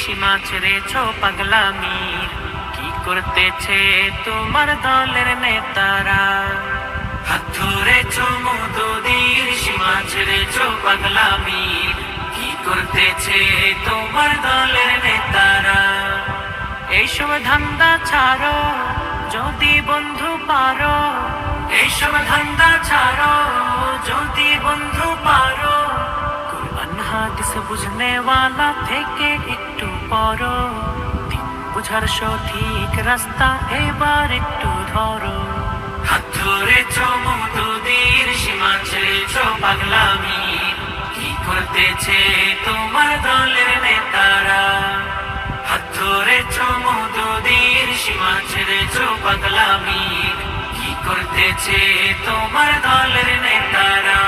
সীমা ছেড়েছো পাগলামির, কি করতেছে তোমার দলের নেতারা? হাত ধরেছো মধুদির, সীমা ছেড়েছো পাগলামির, কি করতেছে তোমার দলের নেতারা? এইসব ধান্দা ছাড়ো যদি বন্ধু পারো, এইসব ধান্দা ছাড়ো যদি বন্ধু পারো। কুরআন হাদিস বুঝনে ওয়ালা থেকে একটু পড়ো, দিন বুঝার সঠিক রাস্তা এবার একটু ধরো। হাত ধরেছো মধুদির, সীমা ছেড়েছো পাগলামির, কি করতেছে তোমার দলের নেতারা? হাত ধরেছো মধুদির, সীমা ছেড়েছো পাগলামির, কি করতেছে তোমার দলের নেতারা?